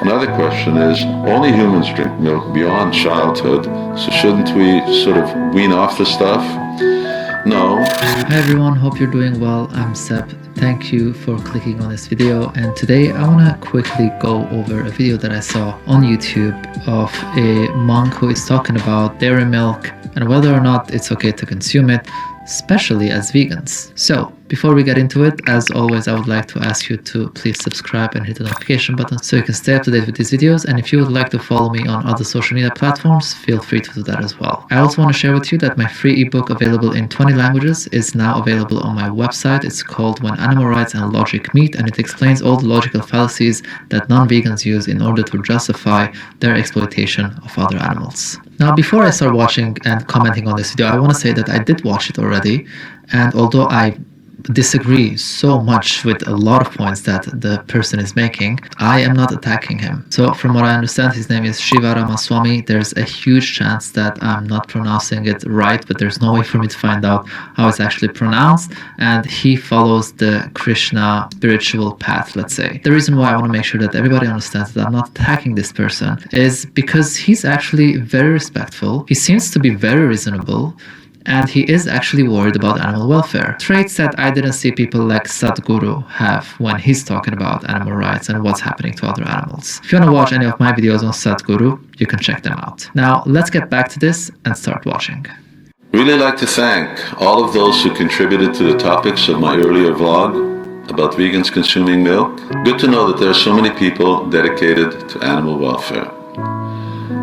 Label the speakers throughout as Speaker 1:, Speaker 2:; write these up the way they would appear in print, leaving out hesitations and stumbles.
Speaker 1: Another question is, only humans drink milk beyond childhood, so shouldn't we sort of wean off the stuff? No.
Speaker 2: Hi everyone, hope you're doing well. I'm Seb. Thank you for clicking on this video, and today I want to quickly go over a video that I saw on YouTube of a monk who is talking about dairy milk and whether or not it's okay to consume it, especially as vegans. So before we get into it, as always, I would like to ask you to please subscribe and hit the notification button so you can stay up to date with these videos. And if you would like to follow me on other social media platforms, feel free to do that as well. I also want to share with you that my free ebook available in 20 languages is now available on my website. It's called When Animal Rights and Logic Meet, and it explains all the logical fallacies that non-vegans use in order to justify their exploitation of other animals. Now, before I start watching and commenting on this video, I want to say that I did watch it already, and although I disagree so much with a lot of points that the person is making, I am not attacking him. So from what I understand, his name is Shivarama. There's a huge chance that I'm not pronouncing it right, but there's no way for me to find out how it's actually pronounced, and he follows the Krishna spiritual path, let's say. The reason why I want to make sure that everybody understands that I'm not attacking this person is because he's actually very respectful, he seems to be very reasonable, and he is actually worried about animal welfare. Traits that I didn't see people like Sadhguru have when he's talking about animal rights and what's happening to other animals. If you want to watch any of my videos on Sadhguru, you can check them out. Now, let's get back to this and start watching.
Speaker 1: Really like to thank all of those who contributed to the topics of my earlier vlog about vegans consuming milk. Good to know that there are so many people dedicated to animal welfare.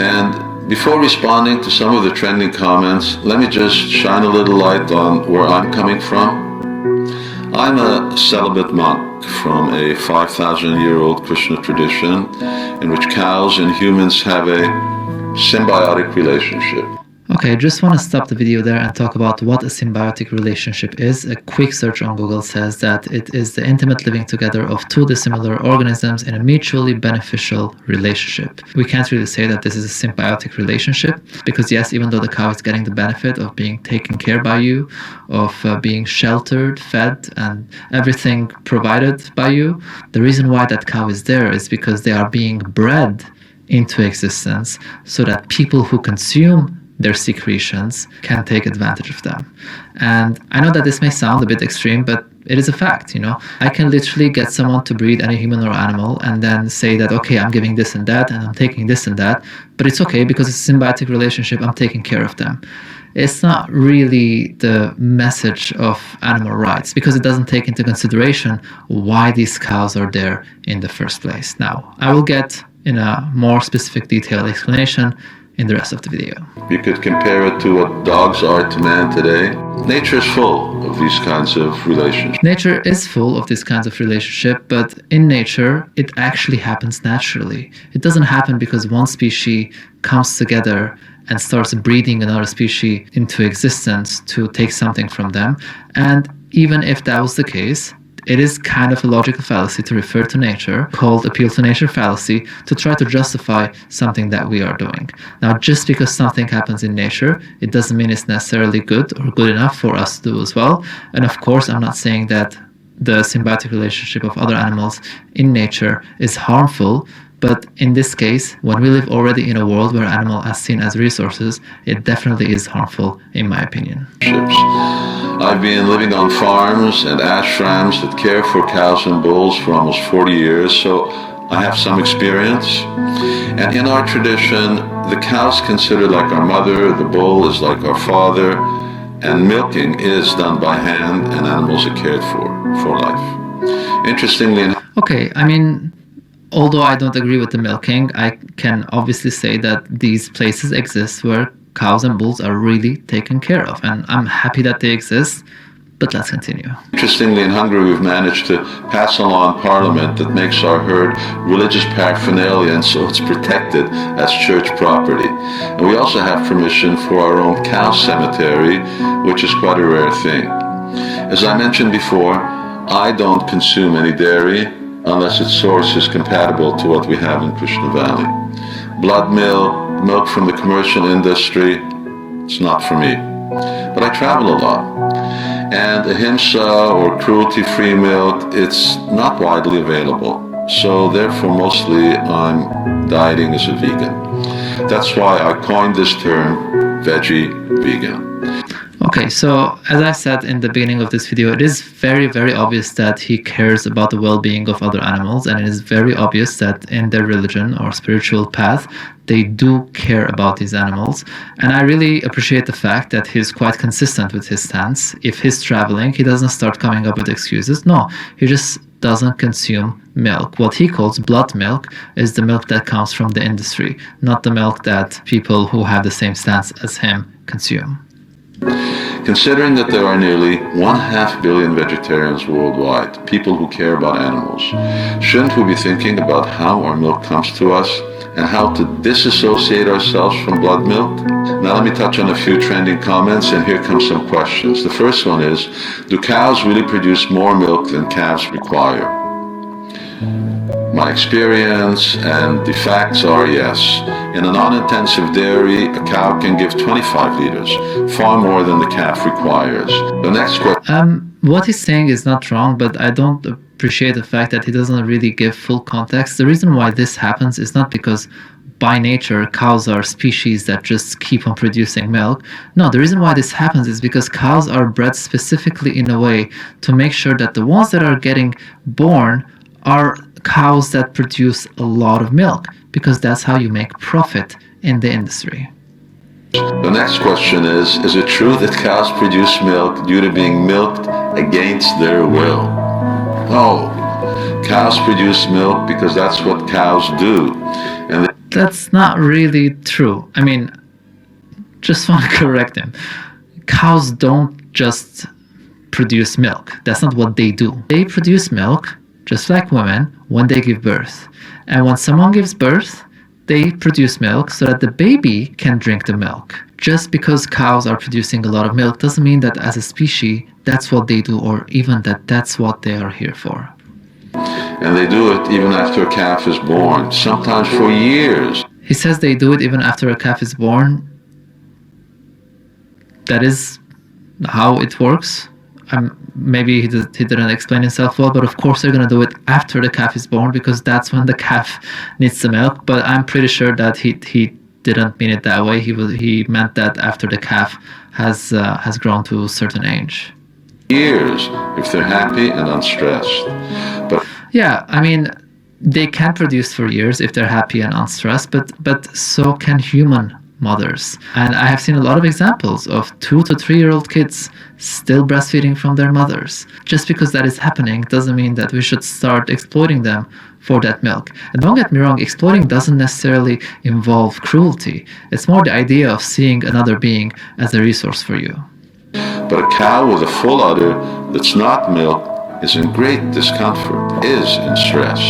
Speaker 1: And before responding to some of the trending comments, let me just shine a little light on where I'm coming from. I'm a celibate monk from a 5,000-year-old Krishna tradition in which cows and humans have a symbiotic relationship.
Speaker 2: Okay, just want to stop the video there and talk about what a symbiotic relationship is. A quick search on Google says that it is the intimate living together of two dissimilar organisms in a mutually beneficial relationship. We can't really say that this is a symbiotic relationship because yes, even though the cow is getting the benefit of being taken care by you, of being sheltered, fed, and everything provided by you, the reason why that cow is there is because they are being bred into existence so that people who consume their secretions can take advantage of them. And I know that this may sound a bit extreme, but it is a fact, you know. I can literally get someone to breed any human or animal and then say that, okay, I'm giving this and that, and I'm taking this and that, but it's okay because it's a symbiotic relationship, I'm taking care of them. It's not really the message of animal rights because it doesn't take into consideration why these cows are there in the first place. Now, I will get in a more specific detailed explanation in the rest of the video.
Speaker 1: You could compare it to what dogs are to man today. Nature is full of these kinds of relationships.
Speaker 2: Nature is full of these kinds of relationship, but in nature, it actually happens naturally. It doesn't happen because one species comes together and starts breeding another species into existence to take something from them. And even if that was the case, it is kind of a logical fallacy to refer to nature, called appeal to nature fallacy, to try to justify something that we are doing. Now, just because something happens in nature, it doesn't mean it's necessarily good or good enough for us to do as well. And of course, I'm not saying that the symbiotic relationship of other animals in nature is harmful, but in this case, when we live already in a world where animal is seen as resources, it definitely is harmful, in my opinion.
Speaker 1: I've been living on farms and ashrams that care for cows and bulls for almost 40 years, so I have some experience. And in our tradition, the cow's considered like our mother, the bull is like our father, and milking is done by hand and animals are cared for life. Interestingly,
Speaker 2: okay, I mean, although I don't agree with the milking, I can obviously say that these places exist where cows and bulls are really taken care of, and I'm happy that they exist, but let's continue.
Speaker 1: Interestingly, in Hungary, we've managed to pass a law in Parliament that makes our herd religious paraphernalia, and so it's protected as church property. And we also have permission for our own cow cemetery, which is quite a rare thing. As I mentioned before, I don't consume any dairy unless its source is compatible to what we have in Krishna Valley. Blood milk from the commercial industry, it's not for me. But I travel a lot. And ahimsa or cruelty-free milk, it's not widely available. so therefore mostly I'm dieting as a vegan. That's why I coined this term, veggie vegan.
Speaker 2: Okay, so as I said in the beginning of this video, it is very, very obvious that he cares about the well-being of other animals, and it is very obvious that in their religion or spiritual path, they do care about these animals. And I really appreciate the fact that he's quite consistent with his stance. If he's traveling, he doesn't start coming up with excuses. No, he just doesn't consume milk. What he calls blood milk is the milk that comes from the industry, not the milk that people who have the same stance as him consume.
Speaker 1: Considering that there are nearly 1/2 billion vegetarians worldwide, people who care about animals, shouldn't we be thinking about how our milk comes to us and how to disassociate ourselves from blood milk? Now let me touch on a few trending comments, and here come some questions. The first one is, do cows really produce more milk than calves require? My experience and the facts are yes. In a non-intensive dairy, a cow can give 25 liters, far more than the calf requires. The next question.
Speaker 2: What he's saying is not wrong, but I don't appreciate the fact that he doesn't really give full context. The reason why this happens is not because by nature cows are species that just keep on producing milk. No, the reason why this happens is because cows are bred specifically in a way to make sure that the ones that are getting born are cows that produce a lot of milk, because that's how you make profit in the industry.
Speaker 1: The next question is it true that cows produce milk due to being milked against their will? No, cows produce milk because that's what cows do. And
Speaker 2: that's not really true. I mean, just want to correct him. Cows don't just produce milk. That's not what they do. They produce milk just like women when they give birth. And when someone gives birth, they produce milk so that the baby can drink the milk. Just because cows are producing a lot of milk doesn't mean that as a species, that's what they do, or even that that's what they are here for.
Speaker 1: And they do it even after a calf is born, sometimes for years.
Speaker 2: He says they do it even after a calf is born. That is how it works. Maybe he didn't explain himself well, but of course they're going to do it after the calf is born, because that's when the calf needs the milk. But I'm pretty sure that he didn't mean it that way. He meant that after the calf has grown to a certain age.
Speaker 1: Years, if they're happy and unstressed. But
Speaker 2: yeah, I mean, they can produce for years if they're happy and unstressed, but so can human mothers. And I have seen a lot of examples of 2 to 3 year old kids still breastfeeding from their mothers. Just because that is happening doesn't mean that we should start exploiting them for that milk. And don't get me wrong, exploiting doesn't necessarily involve cruelty. It's more the idea of seeing another being as a resource for you.
Speaker 1: But a cow with a full udder that's not milk is in great discomfort, is in stress.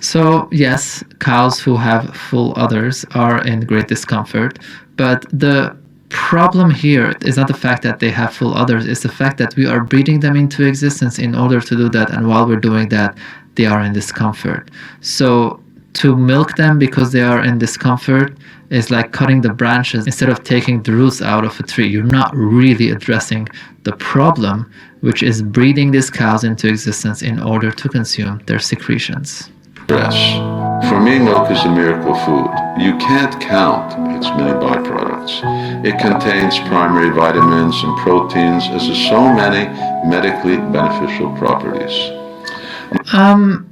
Speaker 2: So yes, cows who have full udders are in great discomfort, but the problem here is not the fact that they have full udders, it's the fact that we are breeding them into existence in order to do that, and while we're doing that, they are in discomfort. So to milk them because they are in discomfort is like cutting the branches instead of taking the roots out of a tree. You're not really addressing the problem, which is breeding these cows into existence in order to consume their secretions.
Speaker 1: For me, milk is a miracle food. You can't count its many byproducts. It contains primary vitamins and proteins, as is so many medically beneficial properties.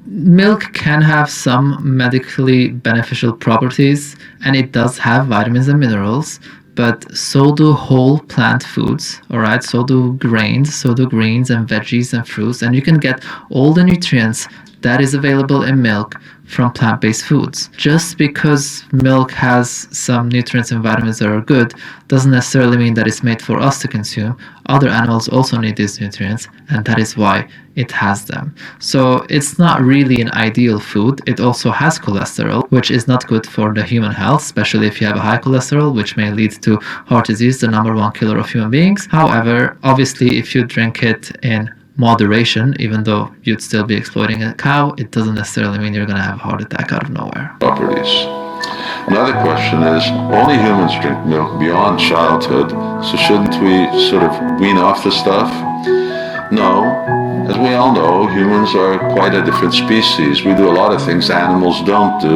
Speaker 2: Milk can have some medically beneficial properties, and it does have vitamins and minerals, but so do whole plant foods, all right? So do grains, so do greens and veggies and fruits, and you can get all the nutrients that is available in milk from plant-based foods. Just because milk has some nutrients and vitamins that are good doesn't necessarily mean that it's made for us to consume. Other animals also need these nutrients, and that is why it has them. So it's not really an ideal food. It also has cholesterol, which is not good for the human health, especially if you have a high cholesterol, which may lead to heart disease, the #1 killer of human beings. However, obviously, if you drink it in moderation, even though you'd still be exploiting a cow, it doesn't necessarily mean you're going to have a heart attack out of nowhere.
Speaker 1: Properties. Another question is, only humans drink milk beyond childhood, so shouldn't we sort of wean off the stuff? No, As we all know, humans are quite a different species. We do a lot of things animals don't do.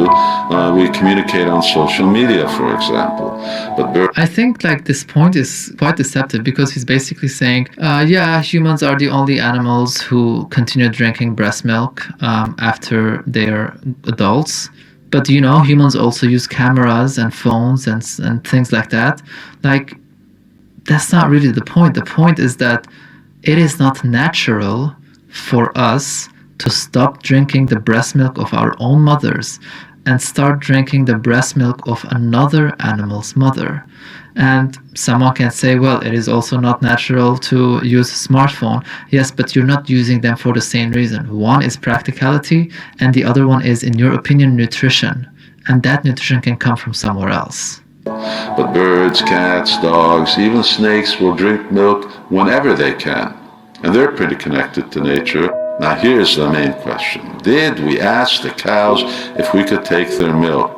Speaker 1: We communicate on social media, for example. But
Speaker 2: I think like this point is quite deceptive because he's basically saying, yeah, humans are the only animals who continue drinking breast milk after they're adults. But you know, humans also use cameras and phones and things like that. Like, that's not really the point. The point is that it is not natural for us to stop drinking the breast milk of our own mothers and start drinking the breast milk of another animal's mother. And someone can say, well, it is also not natural to use a smartphone. Yes, but you're not using them for the same reason. One is practicality, and the other one is, in your opinion, nutrition. And that nutrition can come from somewhere else.
Speaker 1: But birds, cats, dogs, even snakes will drink milk whenever they can. And they're pretty connected to nature. Now here's the main question. Did we ask the cows if we could take their milk?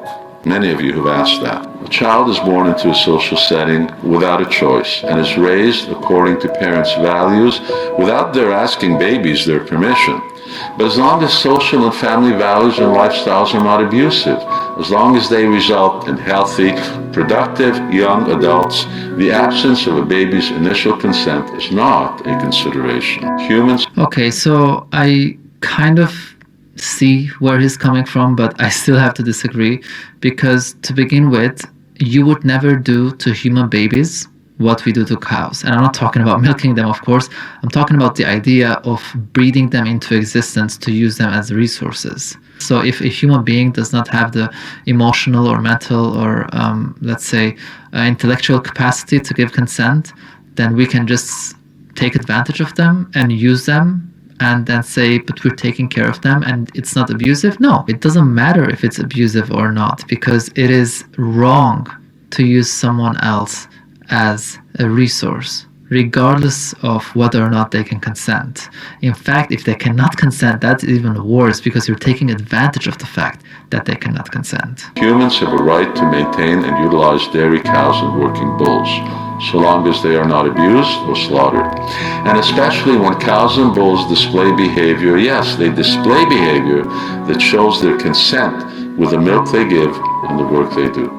Speaker 1: Many of you have asked that. A child is born into a social setting without a choice and is raised according to parents' values without their asking babies their permission. But as long as social and family values and lifestyles are not abusive, as long as they result in healthy, productive young adults, the absence of a baby's initial consent is not a consideration. Humans...
Speaker 2: Okay, so I kind of see where he's coming from, but I still have to disagree because to begin with, you would never do to human babies what we do to cows. And I'm not talking about milking them, of course. I'm talking about the idea of breeding them into existence to use them as resources. So if a human being does not have the emotional or mental or, let's say, intellectual capacity to give consent, then we can just take advantage of them and use them and then say, but we're taking care of them and it's not abusive. No, it doesn't matter if it's abusive or not, because it is wrong to use someone else as a resource, regardless of whether or not they can consent. In fact, if they cannot consent, that's even worse because you're taking advantage of the fact that they cannot consent.
Speaker 1: Humans have a right to maintain and utilize dairy cows and working bulls, so long as they are not abused or slaughtered. And especially when cows and bulls display behavior, yes, they display behavior that shows their consent with the milk they give and the work they do.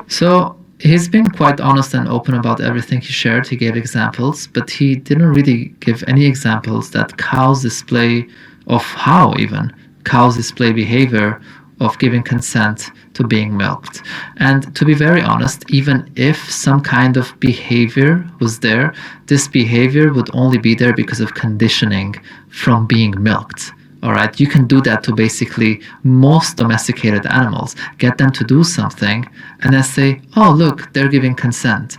Speaker 2: So he's been quite honest and open about everything he shared. He gave examples, but he didn't really give any examples that cows display of how even cows display behavior of giving consent to being milked. And to be very honest, even if some kind of behavior was there, this behavior would only be there because of conditioning from being milked. All right, you can do that to basically most domesticated animals, get them to do something and then say, oh, look, they're giving consent.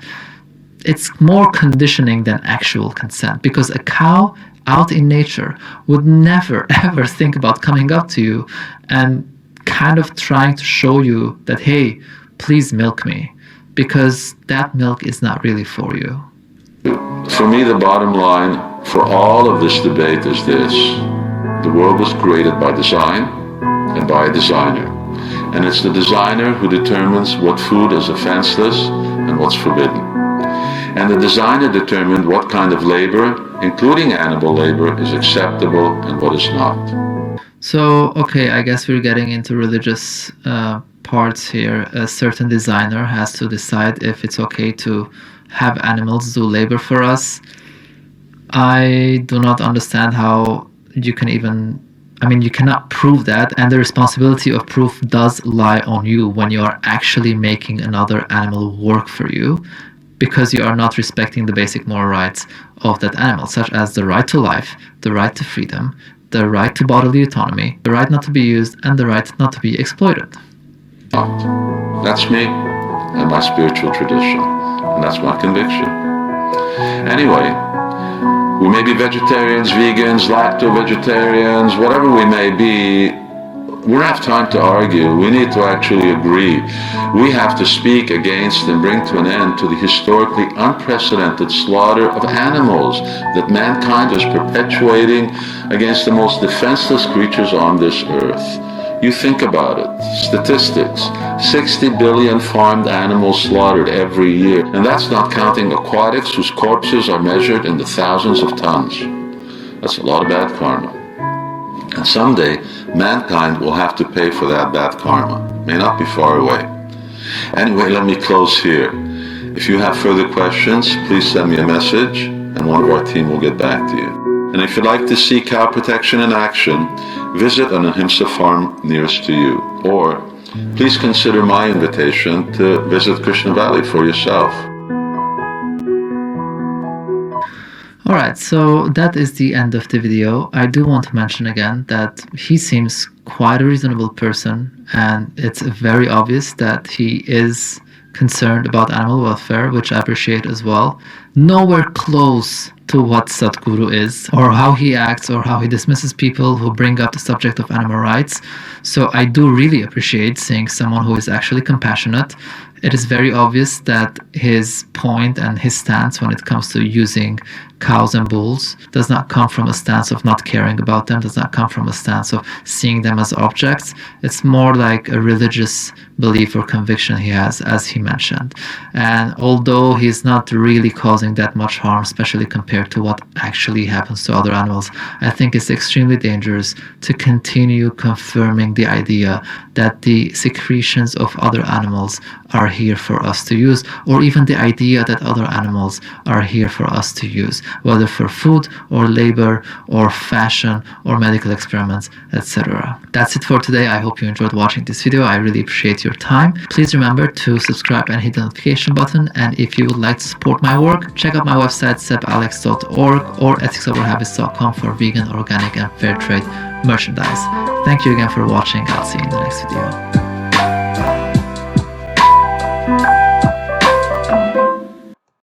Speaker 2: It's more conditioning than actual consent, because a cow out in nature would never ever think about coming up to you and kind of trying to show you that, hey, please milk me, because that milk is not really for you.
Speaker 1: For me, the bottom line for all of this debate is this. The world was created by design and by a designer. And it's the designer who determines what food is offenseless and what's forbidden. And the designer determined what kind of labor, including animal labor, is acceptable and what is not.
Speaker 2: So, okay, I guess we're getting into religious parts here. A certain designer has to decide if it's okay to have animals do labor for us. I do not understand how you can even, you cannot prove that, and the responsibility of proof does lie on you when you are actually making another animal work for you, because you are not respecting the basic moral rights of that animal, such as the right to life, the right to freedom, the right to bodily autonomy, the right not to be used, and the right not to be exploited.
Speaker 1: That's me and my spiritual tradition, and that's my conviction. Anyway, we may be vegetarians, vegans, lacto-vegetarians, whatever we may be. We don't have time to argue. We need to actually agree. We have to speak against and bring to an end to the historically unprecedented slaughter of animals that mankind is perpetuating against the most defenseless creatures on this earth. You think about it. Statistics. 60 billion farmed animals slaughtered every year. And that's not counting aquatics whose corpses are measured in the thousands of tons. That's a lot of bad karma. And someday, mankind will have to pay for that bad karma. May not be far away. Anyway, let me close here. If you have further questions, please send me a message and one of our team will get back to you. And if you'd like to see cow protection in action, visit an ahimsa farm nearest to you. Or please consider my invitation to visit Krishna Valley for yourself.
Speaker 2: Alright, so that is the end of the video. I do want to mention again that he seems quite a reasonable person, and it's very obvious that he is concerned about animal welfare, which I appreciate as well. Nowhere close to what Sadhguru is, or how he acts, or how he dismisses people who bring up the subject of animal rights. So I do really appreciate seeing someone who is actually compassionate. It is very obvious that his point and his stance when it comes to using cows and bulls does not come from a stance of not caring about them, does not come from a stance of seeing them as objects. It's more like a religious belief or conviction he has, as he mentioned. And although he's not really causing that much harm, especially compared to what actually happens to other animals, I think it's extremely dangerous to continue confirming the idea that the secretions of other animals are here for us to use, or even the idea that other animals are here for us to use, whether for food or labor or fashion or medical experiments, etc. That's it for today. I hope you enjoyed watching this video. I really appreciate your time. Please remember to subscribe and hit the notification button, and if you would like to support my work, check out my website sebalex.org or ethicsOverhabits.com for vegan, organic and fair trade merchandise. Thank you again for watching. I'll see you in the next video.